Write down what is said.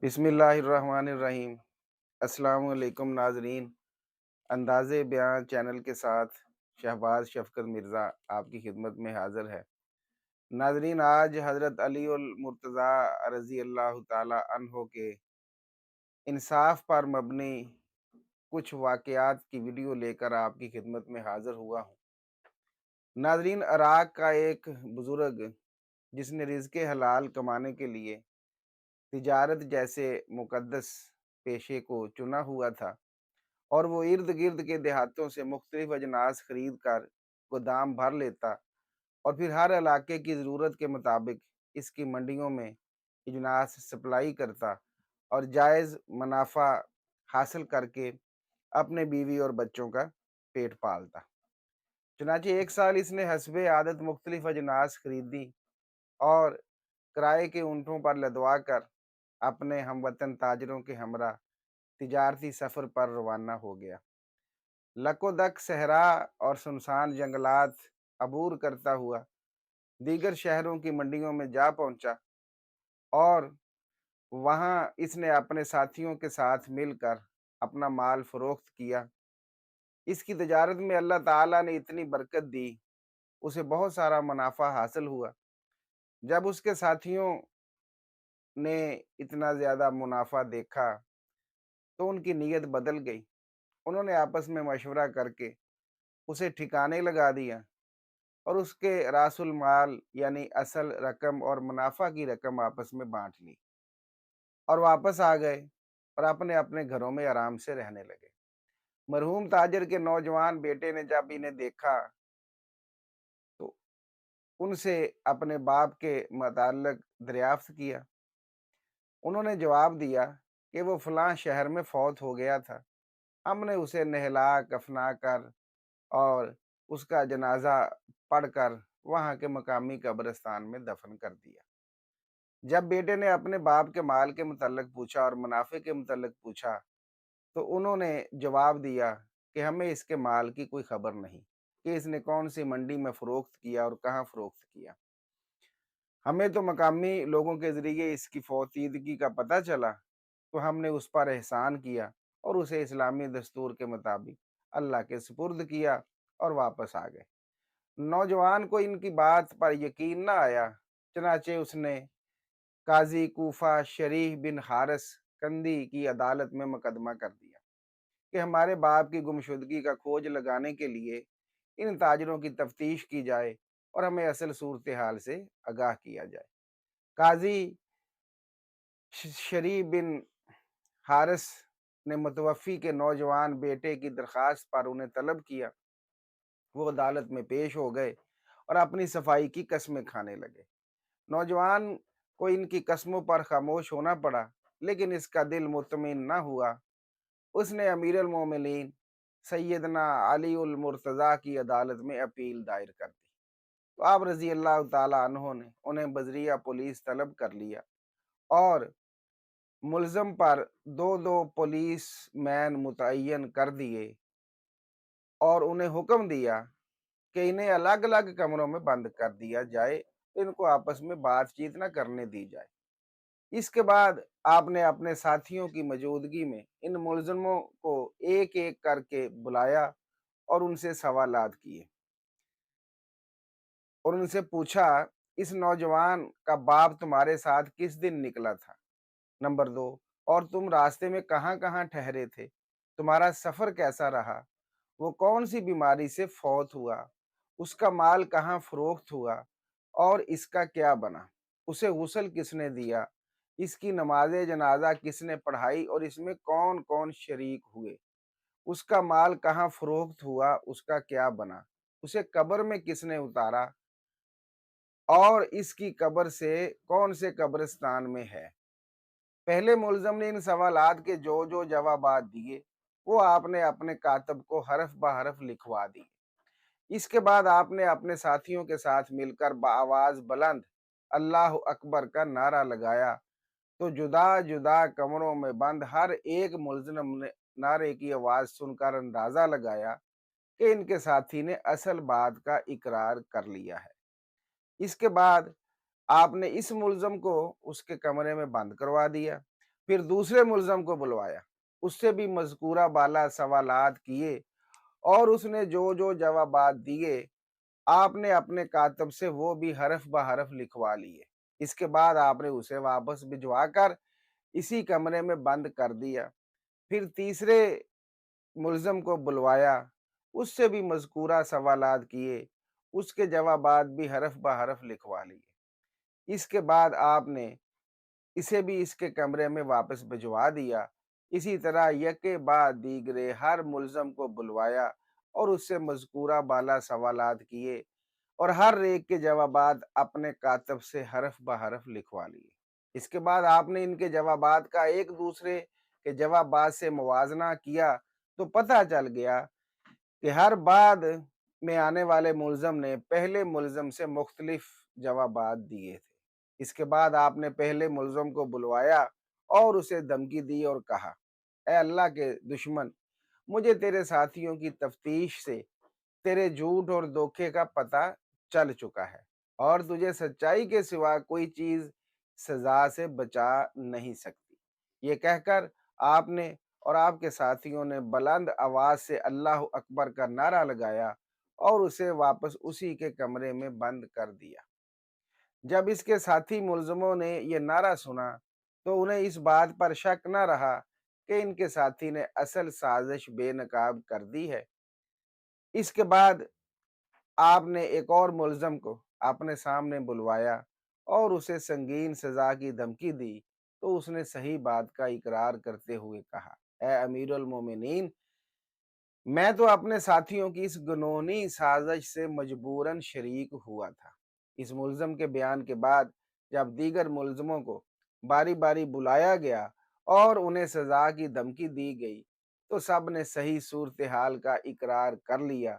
بسم اللہ الرحمن الرحیم۔ السلام علیکم ناظرین، انداز بیان چینل کے ساتھ شہباز شفقت مرزا آپ کی خدمت میں حاضر ہے۔ ناظرین، آج حضرت علی المرتضیٰ رضی اللہ تعالی عنہ کے انصاف پر مبنی کچھ واقعات کی ویڈیو لے کر آپ کی خدمت میں حاضر ہوا ہوں۔ ناظرین، عراق کا ایک بزرگ جس نے رزق حلال کمانے کے لیے تجارت جیسے مقدس پیشے کو چنا ہوا تھا، اور وہ ارد گرد کے دیہاتوں سے مختلف اجناس خرید کر گودام بھر لیتا اور پھر ہر علاقے کی ضرورت کے مطابق اس کی منڈیوں میں اجناس سپلائی کرتا اور جائز منافع حاصل کر کے اپنے بیوی اور بچوں کا پیٹ پالتا۔ چنانچہ ایک سال اس نے حسب عادت مختلف اجناس خریدی اور کرائے کے اونٹوں پر لدوا کر اپنے ہم وطن تاجروں کے ہمراہ تجارتی سفر پر روانہ ہو گیا۔ لک و دک صحرا اور سنسان جنگلات عبور کرتا ہوا دیگر شہروں کی منڈیوں میں جا پہنچا، اور وہاں اس نے اپنے ساتھیوں کے ساتھ مل کر اپنا مال فروخت کیا۔ اس کی تجارت میں اللہ تعالیٰ نے اتنی برکت دی، اسے بہت سارا منافع حاصل ہوا۔ جب اس کے ساتھیوں نے اتنا زیادہ منافع دیکھا تو ان کی نیت بدل گئی۔ انہوں نے آپس میں مشورہ کر کے اسے ٹھکانے لگا دیا اور اس کے راس المال یعنی اصل رقم اور منافع کی رقم آپس میں بانٹ لی اور واپس آ گئے اور اپنے اپنے گھروں میں آرام سے رہنے لگے۔ مرحوم تاجر کے نوجوان بیٹے نے جب انہیں دیکھا تو ان سے اپنے باپ کے متعلق دریافت کیا۔ انہوں نے جواب دیا کہ وہ فلاں شہر میں فوت ہو گیا تھا، ہم نے اسے نہلا کفنا کر اور اس کا جنازہ پڑھ کر وہاں کے مقامی قبرستان میں دفن کر دیا۔ جب بیٹے نے اپنے باپ کے مال کے متعلق پوچھا اور منافع کے متعلق پوچھا تو انہوں نے جواب دیا کہ ہمیں اس کے مال کی کوئی خبر نہیں کہ اس نے کون سی منڈی میں فروخت کیا اور کہاں فروخت کیا۔ ہمیں تو مقامی لوگوں کے ذریعے اس کی فوتیدگی کا پتہ چلا تو ہم نے اس پر احسان کیا اور اسے اسلامی دستور کے مطابق اللہ کے سپرد کیا اور واپس آ گئے۔ نوجوان کو ان کی بات پر یقین نہ آیا، چنانچہ اس نے قاضی کوفہ شریح بن حارث کندی کی عدالت میں مقدمہ کر دیا کہ ہمارے باپ کی گمشدگی کا کھوج لگانے کے لیے ان تاجروں کی تفتیش کی جائے اور ہمیں اصل صورتحال سے آگاہ کیا جائے۔ قاضی شریح بن حارث نے متوفی کے نوجوان بیٹے کی درخواست پر انہیں طلب کیا۔ وہ عدالت میں پیش ہو گئے اور اپنی صفائی کی قسمیں کھانے لگے۔ نوجوان کو ان کی قسموں پر خاموش ہونا پڑا، لیکن اس کا دل مطمئن نہ ہوا۔ اس نے امیر المومنین سیدنا علی المرتضیٰ کی عدالت میں اپیل دائر کر دی تو آپ رضی اللہ تعالیٰ عنہ نے انہیں بذریعہ پولیس طلب کر لیا اور ملزم پر دو دو پولیس مین متعین کر دیے اور انہیں حکم دیا کہ انہیں الگ الگ کمروں میں بند کر دیا جائے، ان کو آپس میں بات چیت نہ کرنے دی جائے۔ اس کے بعد آپ نے اپنے ساتھیوں کی موجودگی میں ان ملزموں کو ایک ایک کر کے بلایا اور ان سے سوالات کیے اور ان سے پوچھا، اس نوجوان کا باپ تمہارے ساتھ کس دن نکلا تھا؟ نمبر 2، اور تم راستے میں کہاں کہاں ٹھہرے تھے؟ تمہارا سفر کیسا رہا؟ وہ کون سی بیماری سے فوت ہوا؟ اس کا مال کہاں فروخت ہوا اور اس کا کیا بنا؟ اسے غسل کس نے دیا؟ اس کی نماز جنازہ کس نے پڑھائی اور اس میں کون کون شریک ہوئے؟ اس کا مال کہاں فروخت ہوا، اس کا کیا بنا؟ اسے قبر میں کس نے اتارا اور اس کی قبر سے کون سے قبرستان میں ہے؟ پہلے ملزم نے ان سوالات کے جو جو جوابات دیے وہ آپ نے اپنے کاتب کو حرف بحرف لکھوا دی۔ اس کے بعد آپ نے اپنے ساتھیوں کے ساتھ مل کر بآواز بلند اللہ اکبر کا نعرہ لگایا تو جدا جدا کمروں میں بند ہر ایک ملزم نے نعرے کی آواز سن کر اندازہ لگایا کہ ان کے ساتھی نے اصل بات کا اقرار کر لیا ہے۔ اس کے بعد آپ نے اس ملزم کو اس کے کمرے میں بند کروا دیا۔ پھر دوسرے ملزم کو بلوایا، اس سے بھی مذکورہ بالا سوالات کیے اور اس نے جو جو جوابات دیے آپ نے اپنے کاتب سے وہ بھی حرف بہ حرف لکھوا لیے۔ اس کے بعد آپ نے اسے واپس بھجوا کر اسی کمرے میں بند کر دیا۔ پھر تیسرے ملزم کو بلوایا، اس سے بھی مذکورہ سوالات کیے، اس کے جوابات بھی حرف بہ حرف لکھوا لیے۔ اس کے بعد آپ نے اسے بھی اس کے کمرے میں واپس بھجوا دیا۔ اسی طرح یکے بعد دیگرے ہر ملزم کو بلوایا اور اس سے مذکورہ بالا سوالات کیے اور ہر ایک کے جوابات اپنے کاتب سے حرف بہ حرف لکھوا لیے۔ اس کے بعد آپ نے ان کے جوابات کا ایک دوسرے کے جوابات سے موازنہ کیا تو پتہ چل گیا کہ ہر بعد میں آنے والے ملزم نے پہلے ملزم سے مختلف جوابات دیے تھے۔ اس کے بعد آپ نے پہلے ملزم کو بلوایا اور اسے دھمکی دی اور کہا، اے اللہ کے دشمن، مجھے تیرے ساتھیوں کی تفتیش سے تیرے جھوٹ اور دھوکے کا پتہ چل چکا ہے اور تجھے سچائی کے سوا کوئی چیز سزا سے بچا نہیں سکتی۔ یہ کہہ کر آپ نے اور آپ کے ساتھیوں نے بلند آواز سے اللہ اکبر کا نعرہ لگایا اور اسے واپس اسی کے کمرے میں بند کر دیا۔ جب اس کے ساتھی ملزموں نے یہ نعرہ سنا تو انہیں اس بات پر شک نہ رہا کہ ان کے ساتھی نے اصل سازش بے نقاب کر دی ہے۔ اس کے بعد آپ نے ایک اور ملزم کو اپنے سامنے بلوایا اور اسے سنگین سزا کی دھمکی دی تو اس نے صحیح بات کا اقرار کرتے ہوئے کہا، اے امیر المومنین، میں تو اپنے ساتھیوں کی اس گنہنی سازش سے مجبوراً شریک ہوا تھا۔ اس ملزم کے بیان کے بعد جب دیگر ملزموں کو باری باری بلایا گیا اور انہیں سزا کی دھمکی دی گئی تو سب نے صحیح صورتحال کا اقرار کر لیا